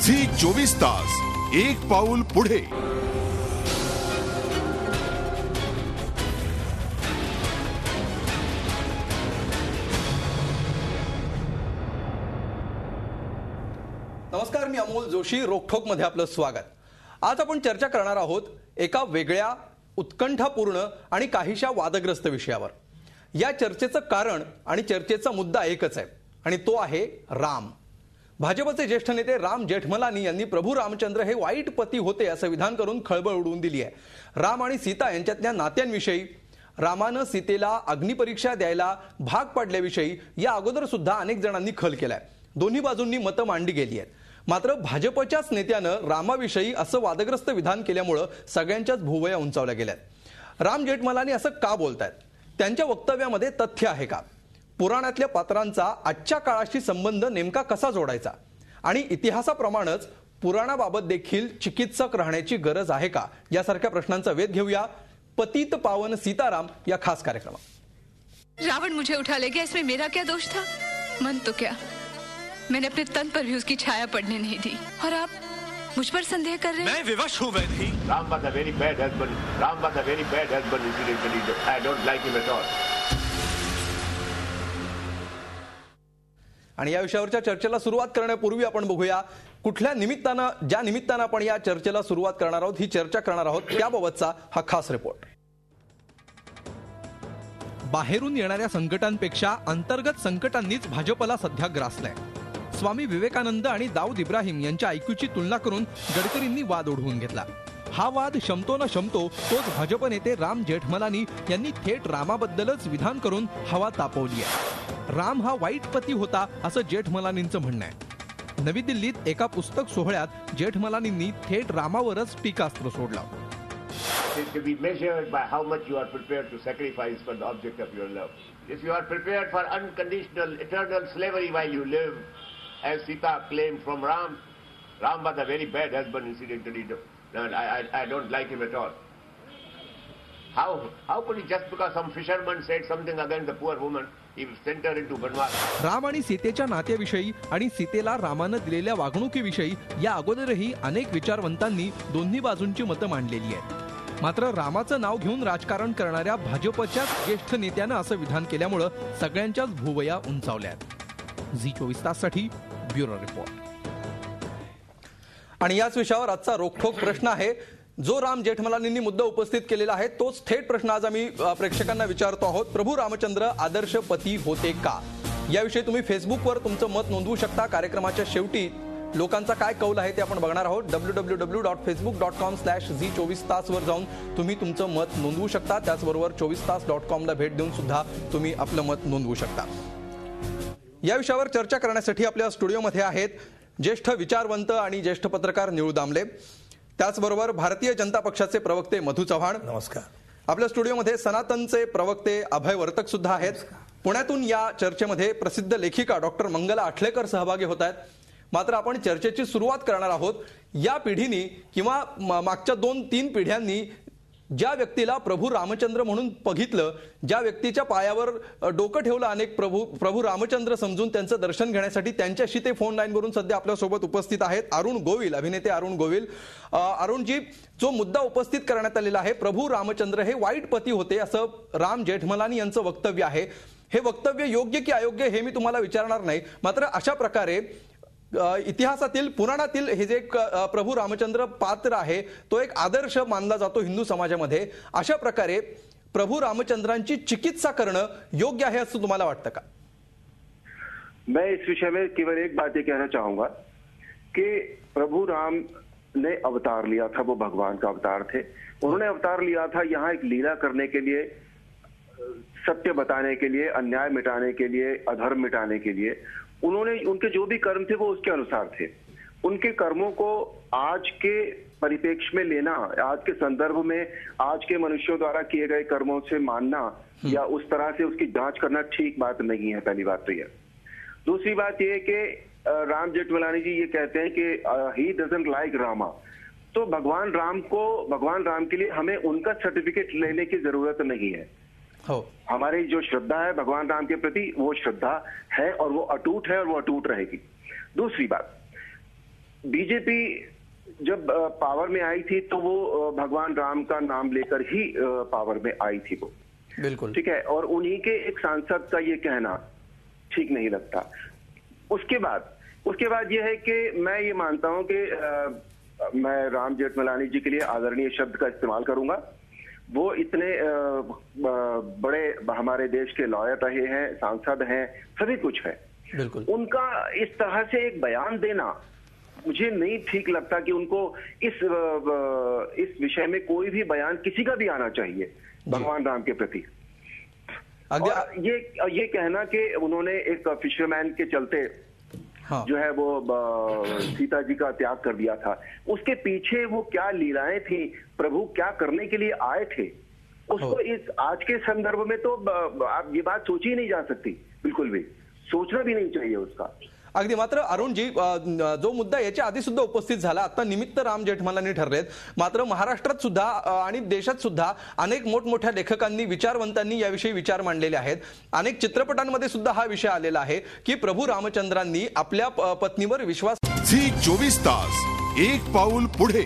Zee 24 तास एक पाऊल पुढे. नमस्कार, मी अमोल जोशी. रोखोक मध्ये आपलं स्वागत. आज आपण चर्चा करणार आहोत एका वेगळ्या, उत्कंठापूर्ण आणि काहीशा वादग्रस्त विषयावर. या चर्चेचं कारण आणि चर्चेचा मुद्दा एकच आहे आणि तो आहे राम. भाजपचे ज्येष्ठ नेते राम जेठमलानी यांनी प्रभू रामचंद्र हे वाईट पती होते असं विधान करून खळबळ उडवून दिली आहे. राम आणि सीता यांच्यातल्या नात्यांविषयी, रामानं सीतेला अग्निपरीक्षा द्यायला भाग पाडल्याविषयी या अगोदर सुद्धा अनेक जणांनी खल केलाय. दोन्ही बाजूंनी मतं मांडली गेली आहेत. मात्र भाजपच्याच नेत्यानं रामाविषयी असं वादग्रस्त विधान केल्यामुळं सगळ्यांच्याच भुवया उंचावल्या गेल्यात. राम जेठमलानी असं का बोलतायत? त्यांच्या वक्तव्यामध्ये तथ्य आहे का? पुराणातल्या पात्रांचा आजच्या काळाशी संबंध नेमका कसा जोडायचा? आणि इतिहासाप्रमाणेच पुराणाबाबत देखील चिकित्सक राहण्याची गरज आहे का? यासारख्या प्रश्नांचा वेध घेऊया पतित पावन सीताराम या खास कार्यक्रमात. रावण मुझे उठा ले गया, इसमें मेरा क्या दोष था? मन तो क्या, मैंने अपने तन पर भी उसकी छाया पड़ने नहीं दी, और आप मुझ पर संदेह कर रहे हैं? मैं विवश हूँ Vaidehi. Ram was a very bad husband. Ram was a very bad husband. Incidentally, I don't like him at all. आणि या विषयावरच्या चर्चेला सुरुवात करण्यापूर्वी आपण बघूया कुठल्या निमित्तानं, ज्या निमित्तानं आपण या चर्चेला सुरुवात करणार आहोत, ही चर्चा करणार आहोत, त्याबाबतचा हा खास रिपोर्ट. बाहेरून येणाऱ्या संकटांपेक्षा अंतर्गत संकटांनीच भाजपला सध्या ग्रासलंय. स्वामी विवेकानंद आणि दाऊद इब्राहिम यांच्या आयक्यूची तुलना करून गडकरींनी वाद ओढवून घेतला. हा वाद शमतो न शमतो तोच भाजप नेते राम जेठमलानी यांनी थेट रामाबद्दलच विधान करून हवा तापवली आहे. राम हा वाईट पती होता असं जेठमलानींचं म्हणणं आहे. नवी दिल्लीत एका पुस्तक सोहळ्यात जेठमलानींनी थेट रामावरच टीकास्त्र सोडलं. It can be measured by how much you are prepared to sacrifice for the object of your love. If you are prepared for unconditional, eternal slavery while you live, as Sita claimed from Ram, Ram was a very bad husband, incidentally. I don't like him at all. How could he, just because some fisherman said something against the poor woman, he sent her into Banwas? Ram आणि सीतेच्या नात्याविषयी आणि सीतेला रामानं दिलेल्या वागणुकीविषयी या अगोदरही अनेक विचारवंतांनी दोन्ही बाजूंची मतं मांडलेली आहेत. मात्र रामाचं नाव घेऊन राजकारण करणाऱ्या भाजपच्याच ज्येष्ठ नेत्यानं असं विधान केल्यामुळं सगळ्यांच्याच भुवया उंचावल्यात. झी 24 ताससाठी ब्युरो रिपोर्ट. आणि याच विषयावर आजचा रोखोक प्रश्न आहे. जो राम जेठमलानींनी मुद्दा उपस्थित केलेला आहे तोच थेट प्रश्न आज आम्ही प्रेक्षकांना विचारतो आहोत. प्रभू रामचंद्र आदर्श पती होते का? याविषयी तुम्ही फेसबुकवर तुमचं मत नोंदवू शकता. कार्यक्रमाच्या शेवटी लोकांचा काय कौल आहे ते आपण बघणार आहोत. www.facebook.com/झी24तास वर जाऊन तुम्ही तुमचं मत नोंदवू शकता. त्याचबरोबर 24तास.com ला भेट देऊन सुद्धा तुम्ही आपलं मत नोंदवू शकता. या विषयावर चर्चा करण्यासाठी आपल्या स्टुडिओमध्ये आहेत ज्येष्ठ विचारवंत आणि ज्येष्ठ पत्रकार निळू दामले. त्याचबरोबर भारतीय जनता पक्षाचे प्रवक्ते मधू चव्हाण. नमस्कार. आपल्या स्टुडिओमध्ये सनातनचे प्रवक्ते अभय वर्तक सुद्धा आहेत. पुण्यातून या चर्चेमध्ये प्रसिद्ध लेखिका डॉक्टर मंगला आठलेकर सहभागी होत आहेत. मात्र आपण चर्चेची सुरुवात करणार आहोत या पिढीनी किंवा मागच्या 2-3 पिढ्यांनी ज्या व्यक्तीला प्रभू रामचंद्र म्हणून बघितलं, ज्या व्यक्तीच्या पायावर डोकं ठेवलं अनेक प्रभू रामचंद्र समजून त्यांचं दर्शन घेण्यासाठी, त्यांच्याशी ते फोन लाईनवरून सध्या आपल्यासोबत उपस्थित आहेत. अरुण गोविल, अभिनेते अरुण गोविल. अरुणजी, जो मुद्दा उपस्थित करण्यात आलेला आहे, प्रभू रामचंद्र हे वाईट पती होते असं राम जेठमलानी यांचं वक्तव्य आहे. हे वक्तव्य योग्य की अयोग्य हे मी तुम्हाला विचारणार नाही. मात्र अशा प्रकारे इतिहासातील, पुराणातील हे जे प्रभू रामचंद्र पात्र आहे तो एक आदर्श मानला जातो हिंदू समाजामध्ये. अशा प्रकारे प्रभू रामचंद्रांची चिकित्सा करणं योग्य आहे असं तुम्हाला वाटतं का? मैं इस विषय में केवल एक बात ये कहना चाहूंगा कि प्रभु राम ने अवतार लिया था, वो भगवान का अवतार थे. उन्होंने अवतार लिया था यहाँ एक लीला करने के लिए, सत्य बताने के लिए, अन्याय मिटाने के लिए, अधर्म मिटाने के लिए. उन्होंने, उनके जो भी कर्म थे वो उसके अनुसार थे. उनके कर्मों को आज के परिप्रेक्ष्य में लेना, आज के संदर्भ में आज के मनुष्यों द्वारा किए गए कर्मों से मानना या उस तरह से उसकी जांच करना ठीक बात नहीं है. पहली बात तो यह. दूसरी बात यह कि राम जेठमलानी जी ये कहते हैं कि ही डजंट लाइक रामा. तो भगवान राम के लिए हमें उनका सर्टिफिकेट लेने की जरूरत नहीं है. हमारी जो श्रद्धा है भगवान राम के प्रति, वो श्रद्धा है और वो अटूट है और वो अटूट रहेगी. दूसरी बात, बीजेपी जब पावर में आई थी तो वो भगवान राम का नाम लेकर ही पावर में आई थी वो, बिल्कुल ठीक है। और उन्हीं के एक सांसद का ये कहना ठीक नहीं लगता। उसके बाद ये है कि मैं ये मानता हूं कि मैं राम जेठमलानी जी के लिए आदरणीय शब्द का इस्तेमाल करूंगा। वो इतने बड़े हमारे देश के लॉयर रहे हैं, सांसद हैं, सभी कुछ है। बिल्कुल उनका इस तरह से एक बयान देना मुझे नहीं ठीक लगता कि उनको इस विषय में कोई भी बयान किसी का भी आना चाहिए भगवान राम के प्रति। और ये कहना कि उन्होंने एक फिशरमैन के चलते हाँ। जो है वो सीता जी का त्याग कर दिया था, उसके पीछे वो क्या लीलाएं थी, प्रभु क्या करने के लिए आए थे, उसको इस आज के संदर्भ में तो आप ये बात सोची ही नहीं जा सकती, बिल्कुल भी सोचना भी नहीं चाहिए उसका। अगदी मात्र अरुणजी, जो मुद्दा याच्या आधी सुद्धा उपस्थित झाला, आता निमित्त राम जेठमलानी ठरलेत, मात्र महाराष्ट्रात सुद्धा आणि देशात सुद्धा अनेक मोठमोठ्या लेखकांनी, विचारवंतांनी याविषयी विचार मांडलेले आहेत। अनेक चित्रपटांमध्ये सुद्धा हा विषय आलेला आहे की प्रभू रामचंद्रांनी आपल्या पत्नीवर विश्वास झी 24 तास एक पाऊल पुढे।